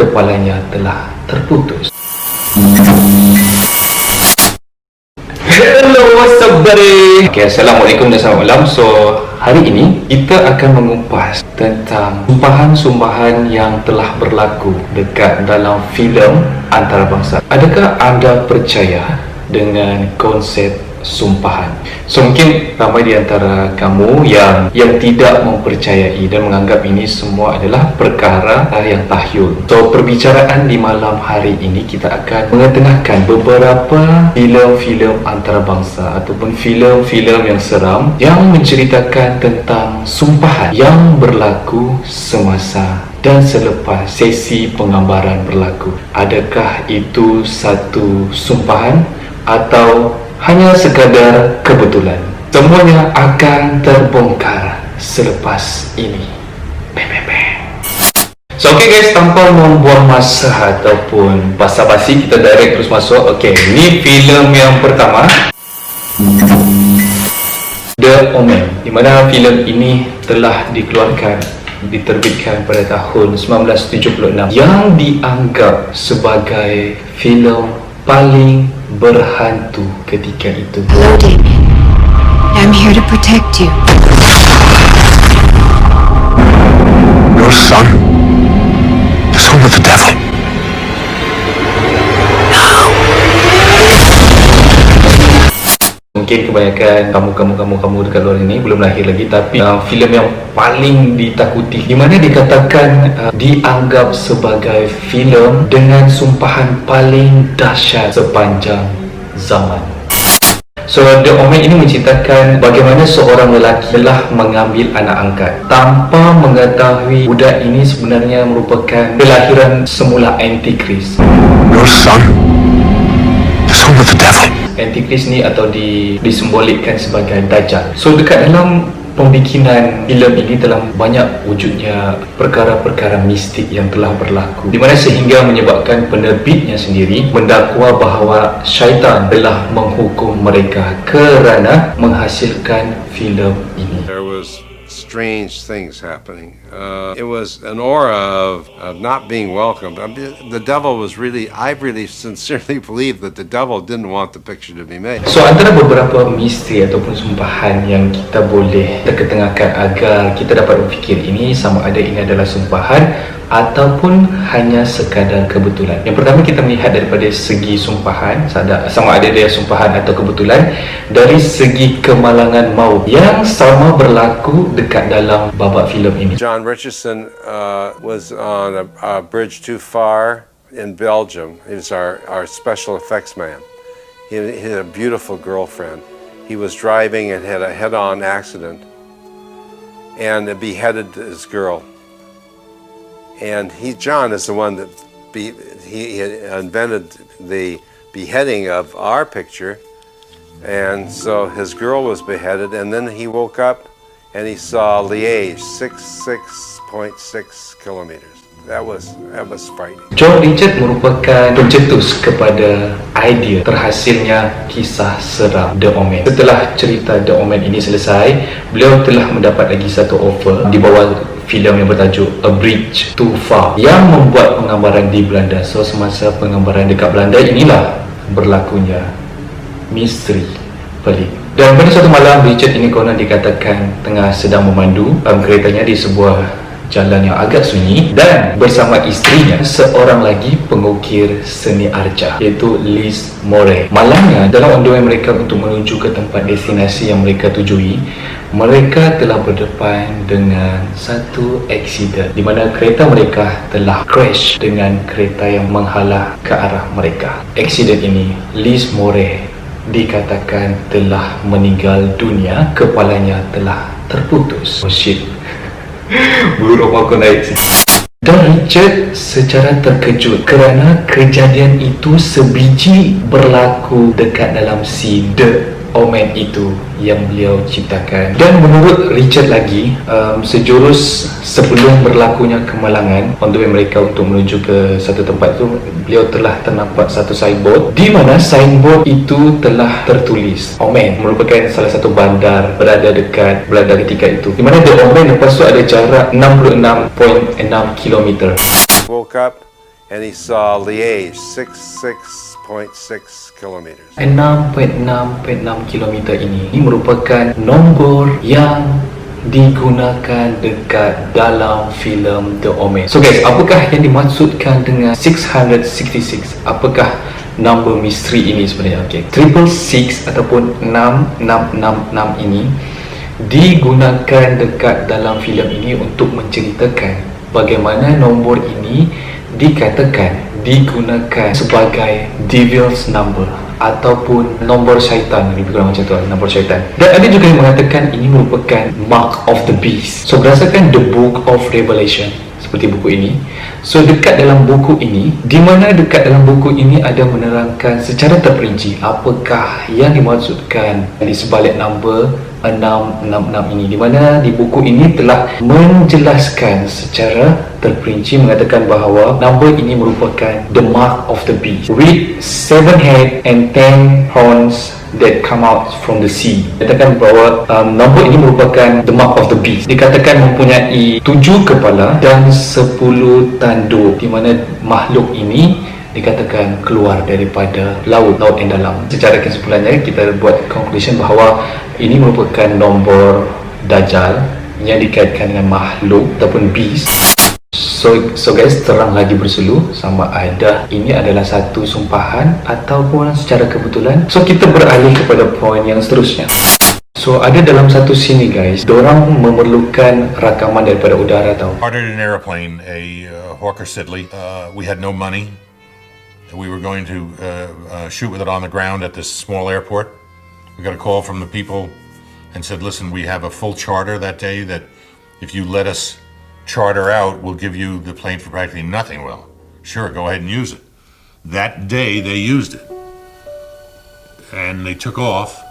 kepalanya telah terputus. Hello, what's up buddy? Okay, Assalamualaikum dan selamat malam. So, hari ini kita akan mengupas tentang sumpahan-sumpahan yang telah berlaku dekat dalam filem antarabangsa. Adakah anda percaya dengan konsep sumpahan? So, mungkin ramai di antara kamu yang tidak mempercayai dan menganggap ini semua adalah perkara yang tahyul. So, perbicaraan di malam hari ini kita akan mengetengahkan beberapa filem-filem antarabangsa ataupun filem-filem yang seram yang menceritakan tentang sumpahan yang berlaku semasa dan selepas sesi penggambaran berlaku. Adakah itu satu sumpahan atau hanya sekadar kebetulan? Semuanya akan terbongkar selepas ini. So, okay guys, tanpa membuang masa ataupun basa-basi, kita direct terus masuk. Okay, ini filem yang pertama, The Omen, di mana filem ini telah diterbitkan pada tahun 1976 yang dianggap sebagai filem paling berhantu ketika itu. Hello, Damien. I'm here to protect you. Your son? The son of the devil? Mungkin kebanyakan kamu dekat luar ini belum lahir lagi, tapi filem yang paling ditakuti, di mana dikatakan dianggap sebagai filem dengan sumpahan paling dahsyat sepanjang zaman. So, The Omen ini menceritakan bagaimana seorang lelaki telah mengambil anak angkat tanpa mengetahui budak ini sebenarnya merupakan kelahiran semula Antikris. Your son? The son of the devil? Antikris ni atau disimbolikkan sebagai Dajjal. So, dekat dalam pembikinan filem ini telah banyak wujudnya perkara-perkara mistik yang telah berlaku, di mana sehingga menyebabkan penerbitnya sendiri mendakwa bahawa syaitan telah menghukum mereka kerana menghasilkan filem ini. There was strange things happening. It was an aura of not being welcomed. I mean, the devil was I really sincerely believe that the devil didn't want the picture to be made. So, antara beberapa misteri ataupun sumpahan yang kita boleh ketengahkan agar kita dapat berfikir ini sama ada ini adalah sumpahan ataupun hanya sekadar kebetulan. Yang pertama, kita melihat daripada segi sumpahan, sama ada dia sumpahan atau kebetulan, dari segi kemalangan maut yang sama berlaku dekat dalam babak filem ini. John Richardson was on a bridge too far in Belgium. He was our special effects man. He had a beautiful girlfriend. He was driving and had a head-on accident and beheaded his girl. And John is the one that he invented the beheading of our picture, and so his girl was beheaded, and then he woke up and he saw Liège, 66.6 kilometers. That was frightening. John Richard merupakan pencetus kepada idea terhasilnya kisah seram The Omen. Setelah cerita The Omen ini selesai, beliau telah mendapat lagi satu offer di bawah filem yang bertajuk A Bridge Too Far yang membuat penggambaran di Belanda. So, semasa penggambaran dekat Belanda inilah berlakunya misteri pelik. Dan pada suatu malam, Richard ini konon dikatakan tengah sedang memandu keretanya di sebuah jalan yang agak sunyi, dan bersama isterinya seorang lagi pengukir seni arca, iaitu Liz Moray. Malamnya, dalam on the way mereka untuk menuju ke tempat destinasi yang mereka tujui, mereka telah berdepan dengan satu aksiden di mana kereta mereka telah crash dengan kereta yang menghalang ke arah mereka. Aksiden ini, Liz Moray dikatakan telah meninggal dunia, kepalanya telah terputus. Oh shit, bulu roma aku naik sini. Dan Richard secara terkejut kerana kejadian itu sebiji berlaku dekat dalam scene The Omen itu yang beliau ciptakan. Dan menurut Richard lagi, sejurus sebelum berlakunya kemalangan on the way mereka untuk menuju ke satu tempat itu, beliau telah ternampak satu signboard di mana signboard itu telah tertulis Omen, merupakan salah satu bandar berada dekat Belanda ketika itu, di mana The Omen lepas tu ada jarak 66.6 km. Woke up and he saw Liège, 66.6 kilometers. 6.6 kilometer ini merupakan nombor yang digunakan dekat dalam filem The Omen. So guys, apakah yang dimaksudkan dengan 666? Apakah number misteri ini sebenarnya? Okay, 666 ataupun 6666 ini digunakan dekat dalam filem ini untuk menceritakan bagaimana nombor ini digunakan sebagai devil's number ataupun nombor syaitan, lebih kurang macam tu, nombor syaitan. Dan ada juga yang mengatakan ini merupakan mark of the beast. So berdasarkan the book of Revelation, seperti buku ini, so dekat dalam buku ini, di mana dekat dalam buku ini ada menerangkan secara terperinci apakah yang dimaksudkan di sebalik number 666 ini, di mana di buku ini telah menjelaskan secara terperinci mengatakan bahawa number ini merupakan the mark of the beast with 7 head and 10 horns that come out from the sea. Dikatakan bahawa nombor ini merupakan the mark of the beast. Dikatakan mempunyai 7 kepala dan 10 tanduk, di mana makhluk ini dikatakan keluar daripada laut yang dalam. Secara kesimpulannya, kita buat conclusion bahawa ini merupakan nombor Dajjal yang dikaitkan dengan makhluk ataupun beast. So guys, terang lagi bersulu sama ada ini adalah satu sumpahan ataupun secara kebetulan. So kita beralih kepada poin yang seterusnya. So ada dalam satu sini guys, dorang memerlukan rakaman daripada udara tau. Ordered an airplane, a Hawker Siddeley. We had no money. We were going to shoot with it on the ground at this small airport. We got a call from the people and said, listen, we have a full charter that day that if you let us charter out, we'll give you the plane for practically nothing. Well, sure, go ahead and use it. That day they used it. And they took off.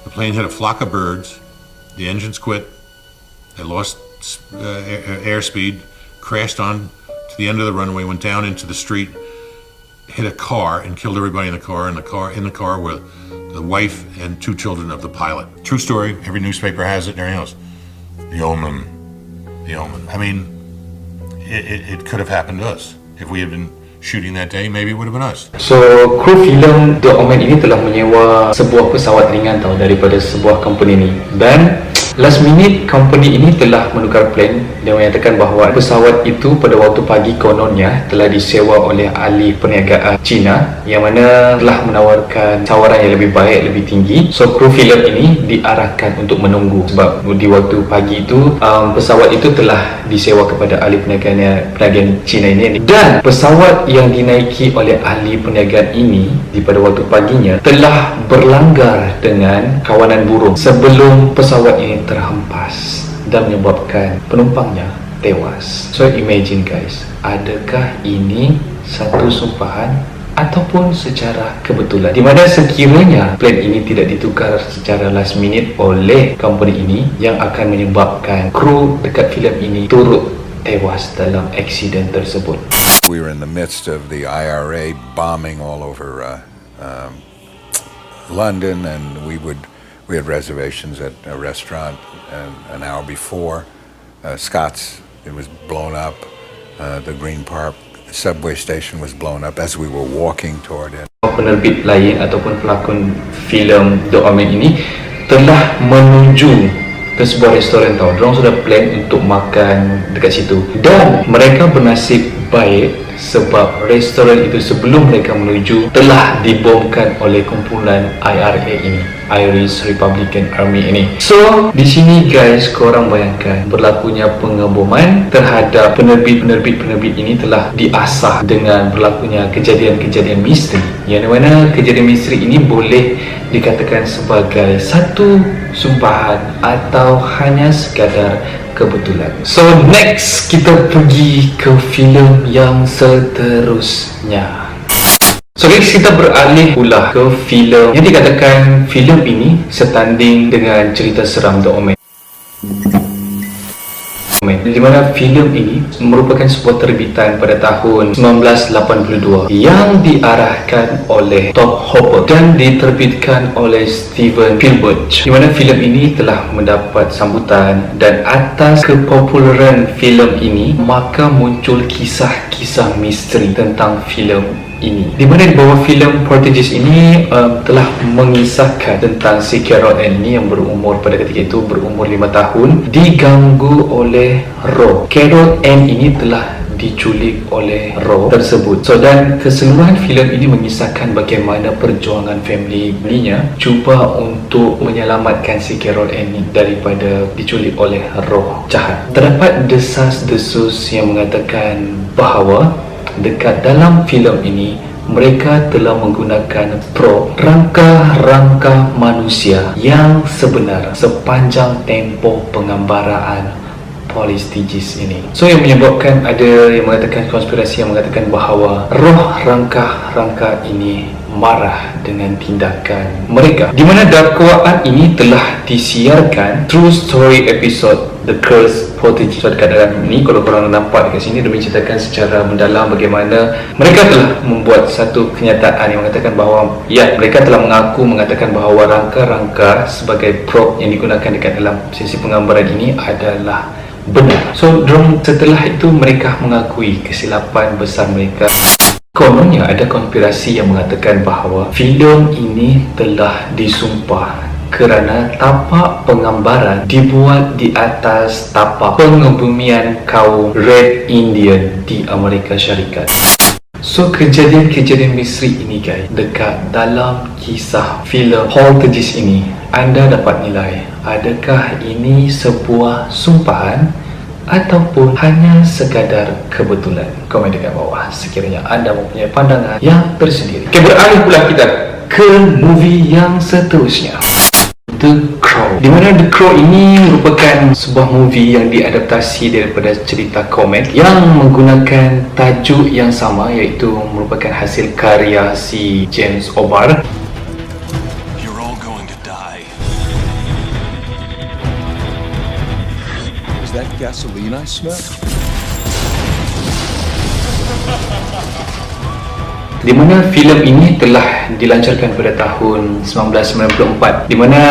The plane hit a flock of birds. The engines quit. They lost airspeed, crashed on to the end of the runway, went down into the street, hit a car and killed everybody in the car. In the car were the wife and 2 children of the pilot. True story. Every newspaper has it and everything else. The Omen. I mean, it could have happened to us. If we had been shooting that day, maybe it would have been us. So, kru filem The Omen ini telah menyewa sebuah pesawat ringan tau daripada sebuah company ni. Dan last minute company ini telah menukar plan dan menyatakan bahawa pesawat itu pada waktu pagi kononnya telah disewa oleh ahli perniagaan China yang mana telah menawarkan tawaran yang lebih baik, lebih tinggi. So kru filem ini diarahkan untuk menunggu sebab di waktu pagi itu pesawat itu telah disewa kepada ahli perniagaan China ini, dan pesawat yang dinaiki oleh ahli perniagaan ini di pada waktu paginya telah berlanggar dengan kawanan burung sebelum pesawat ini terhempas dan menyebabkan penumpangnya tewas. So imagine guys, adakah ini satu sumpahan ataupun secara kebetulan, di mana sekiranya plan ini tidak ditukar secara last minute oleh company ini yang akan menyebabkan kru dekat filem ini turut tewas dalam aksiden tersebut. We were in the midst of the IRA bombing all over London, and we had reservations at a restaurant an hour before. Scott's, it was blown up. The Green Park subway station was blown up as we were walking toward it. Penerbit lain ataupun pelakon filem The Omen ini telah menuju ke sebuah restoran tau. Diorang sudah plan untuk makan dekat situ, dan mereka bernasib baik sebab restoran itu sebelum mereka menuju telah dibomkan oleh kumpulan IRA ini, Irish Republican Army ini. So di sini guys, korang bayangkan berlakunya pengeboman terhadap penerbit ini telah diasah dengan berlakunya kejadian-kejadian misteri, yang mana kejadian misteri ini boleh dikatakan sebagai satu sumpahan atau hanya sekadar kebetulan. So next kita pergi ke filem yang seterusnya. So guys, kita beralih pula ke filem yang dikatakan filem ini setanding dengan cerita seram The Omen. di mana filem ini merupakan sebuah terbitan pada tahun 1982 yang diarahkan oleh Tom Hopper dan diterbitkan oleh Steven Spielberg, di mana filem ini telah mendapat sambutan. Dan atas kepopularan filem ini, maka muncul kisah-kisah misteri tentang filem ini, di mana di bawah filem Portuguese ini telah mengisahkan tentang si Carol Ann ini yang berumur pada ketika itu berumur 5 tahun, diganggu oleh roh. Carol Ann ini telah diculik oleh roh tersebut. Dan keseluruhan filem ini mengisahkan bagaimana perjuangan family-nya cuba untuk menyelamatkan si Carol Ann ini daripada diculik oleh roh jahat. Terdapat desas-desus yang mengatakan bahawa dekat dalam filem ini mereka telah menggunakan prop, rangka-rangka manusia yang sebenar sepanjang tempoh penggambaraan Polistigis ini. Yang menyebabkan ada yang mengatakan konspirasi yang mengatakan bahawa roh rangka-rangka ini marah dengan tindakan mereka, di mana dakwaan ini telah disiarkan True Story episode The Curse Portuguese. Dekat dalam ni, kalau korang nampak dekat sini, dia menceritakan secara mendalam bagaimana mereka telah membuat satu kenyataan yang mengatakan bahawa mereka telah mengatakan bahawa rangka-rangka sebagai prop yang digunakan dekat dalam sesi penggambaran ini adalah benar. Setelah itu mereka mengakui kesilapan besar mereka. Kononnya ada konspirasi yang mengatakan bahawa filem ini telah disumpah kerana tapak penggambaran dibuat di atas tapak pengebumian kaum Red Indian di Amerika Syarikat. Kejadian-kejadian misteri ini guys, dekat dalam kisah filem Poltergeist ini, anda dapat nilai adakah ini sebuah sumpahan ataupun hanya sekadar kebetulan. Komen dekat bawah sekiranya anda mempunyai pandangan yang tersendiri. Beralih pula kita ke movie yang seterusnya, The Crow, di mana The Crow ini merupakan sebuah movie yang diadaptasi daripada cerita komik yang menggunakan tajuk yang sama, iaitu merupakan hasil karya si James O'Barr. You're all going to die. Is that gasoline I smell? Di mana filem ini telah dilancarkan pada tahun 1994, di mana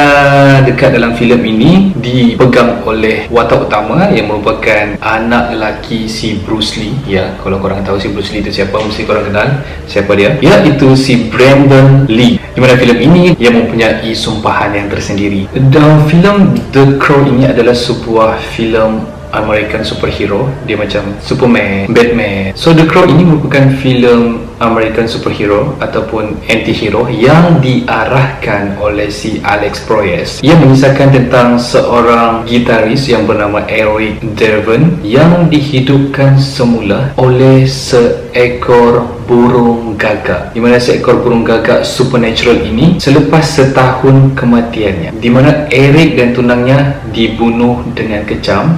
dekat dalam filem ini dipegang oleh watak utama yang merupakan anak lelaki si Bruce Lee. Kalau korang tahu si Bruce Lee itu siapa, mesti korang kenal siapa dia, iaitu si Brandon Lee. Di mana filem ini yang mempunyai sumpahan yang tersendiri. Dan filem The Crow ini adalah sebuah filem American superhero, dia macam Superman, Batman. The Crow ini merupakan filem American superhero ataupun anti-hero yang diarahkan oleh si Alex Proyas, yang mengisahkan tentang seorang gitaris yang bernama Eric Draven yang dihidupkan semula oleh seekor burung gagak, di mana seekor burung gagak supernatural ini selepas setahun kematiannya, di mana Eric dan tunangnya dibunuh dengan kejam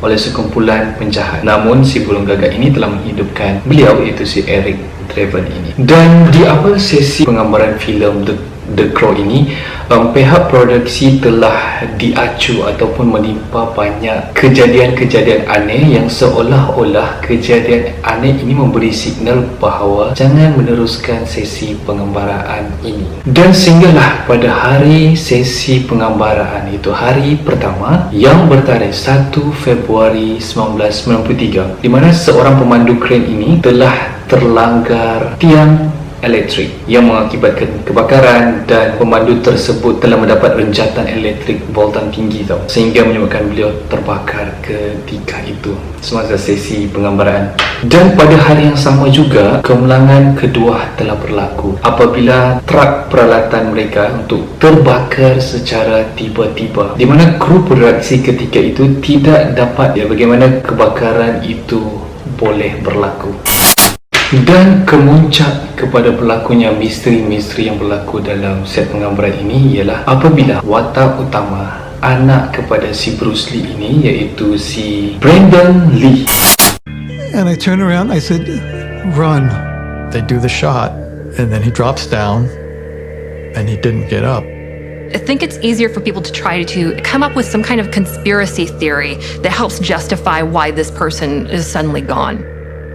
oleh sekumpulan penjahat. Namun si burung gagak ini telah menghidupkan beliau, iaitu si Eric Draven ini. Dan di awal sesi penggambaran filem The Crow ini, pihak produksi telah diacu ataupun menimpa banyak kejadian-kejadian aneh yang seolah-olah kejadian aneh ini memberi signal bahawa jangan meneruskan sesi penggambaraan ini. Dan sehinggalah pada hari sesi penggambaraan, itu hari pertama yang bertarikh 1 Februari 1993, di mana seorang pemandu kren ini telah terlanggar tiang elektrik yang mengakibatkan kebakaran, dan pemandu tersebut telah mendapat renjatan elektrik voltan tinggi sehingga menyebabkan beliau terbakar ketika itu semasa sesi penggambaran. Dan pada hari yang sama juga, kemenangan kedua telah berlaku apabila truk peralatan mereka untuk terbakar secara tiba-tiba, di mana kru produksi ketika itu tidak dapat bagaimana kebakaran itu boleh berlaku. Dan kemuncak kepada berlakunya misteri-misteri yang berlaku dalam set penggambaran ini ialah apabila watak utama, anak kepada si Bruce Lee ini, iaitu si Brandon Lee. And I turned around, I said, run. They do the shot, and then he drops down, and he didn't get up. I think it's easier for people to try to come up with some kind of conspiracy theory that helps justify why this person is suddenly gone.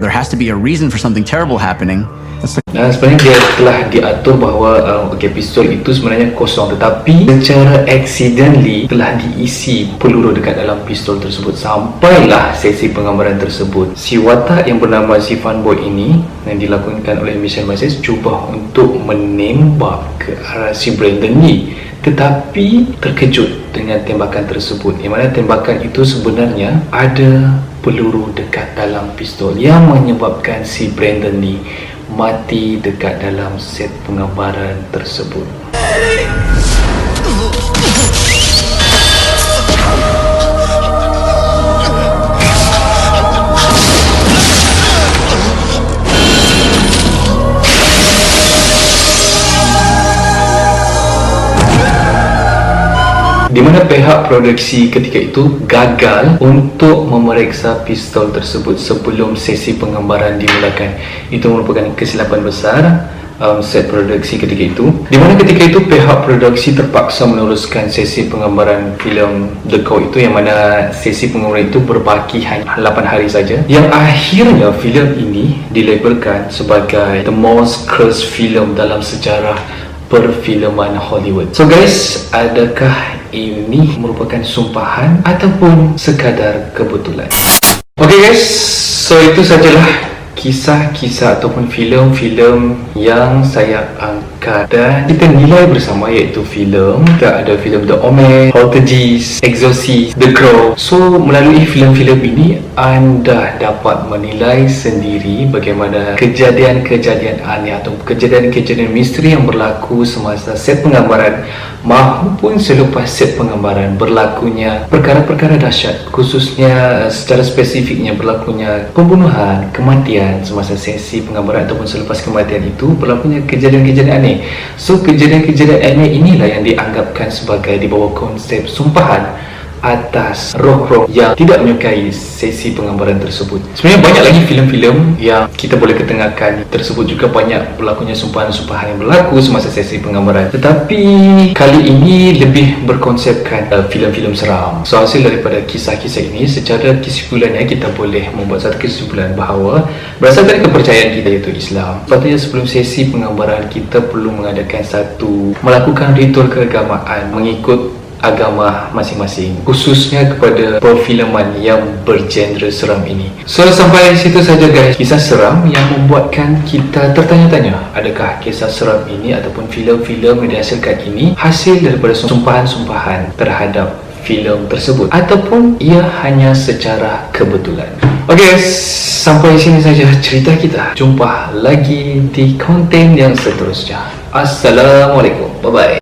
There has to be a reason for something terrible happening. Sebenarnya dia telah diatur bahawa pistol itu sebenarnya kosong, tetapi secara accidentally telah diisi peluru dekat dalam pistol tersebut. Sampailah sesi penggambaran tersebut, si watak yang bernama si fanboy ini yang dilakukan oleh Michelle Maces cuba untuk menembak ke arah si Brandon Lee, tetapi terkejut dengan tembakan tersebut, di mana tembakan itu sebenarnya ada peluru dekat dalam pistol yang menyebabkan si Brandon Lee mati dekat dalam set penggambaran tersebut. Di mana pihak produksi ketika itu gagal untuk memeriksa pistol tersebut sebelum sesi penggambaran dimulakan. Itu merupakan kesilapan besar set produksi ketika itu, di mana ketika itu pihak produksi terpaksa meneruskan sesi penggambaran filem The Crow itu, yang mana sesi penggambaran itu berbaki hanya 8 hari saja, yang akhirnya filem ini dilabelkan sebagai the most cursed film dalam sejarah perfilman Hollywood. So guys, adakah ini merupakan sumpahan ataupun sekadar kebetulan? Okay guys, so itu sajalah kisah-kisah ataupun filem-filem yang saya angkat dan kita nilai bersama, iaitu filem, kita ada filem The Omen, Poltergeist, Exorcist, The Crow. So melalui filem-filem ini anda dapat menilai sendiri bagaimana kejadian-kejadian aneh atau kejadian-kejadian misteri yang berlaku semasa set penggambaran maupun selepas set penggambaran berlakunya perkara-perkara dahsyat, khususnya secara spesifiknya berlakunya pembunuhan, kematian semasa sesi penggambaran ataupun selepas kematian itu berlakunya kejadian-kejadian aneh. So kejadian-kejadian aneh inilah yang dianggapkan sebagai di bawah konsep sumpahan atas roh-roh yang tidak menyukai sesi penggambaran tersebut. Sebenarnya banyak lagi filem-filem yang kita boleh ketengahkan tersebut juga banyak berlakunya sumpahan-sumpahan yang berlaku semasa sesi penggambaran, tetapi kali ini lebih berkonsepkan filem-filem seram. So hasil daripada kisah-kisah ini, secara kesimpulannya kita boleh membuat satu kesimpulan bahawa berdasarkan kepercayaan kita iaitu Islam, sepatutnya sebelum sesi penggambaran kita perlu melakukan ritual keagamaan mengikut agama masing-masing, khususnya kepada perfilman yang bergenre seram ini. So sampai situ saja guys, kisah seram yang membuatkan kita tertanya-tanya, adakah kisah seram ini ataupun filem-filem yang dihasilkan ini hasil daripada sumpahan-sumpahan terhadap filem tersebut ataupun ia hanya secara kebetulan. Okay guys, sampai sini saja cerita kita. Jumpa lagi di konten yang seterusnya. Assalamualaikum, bye bye.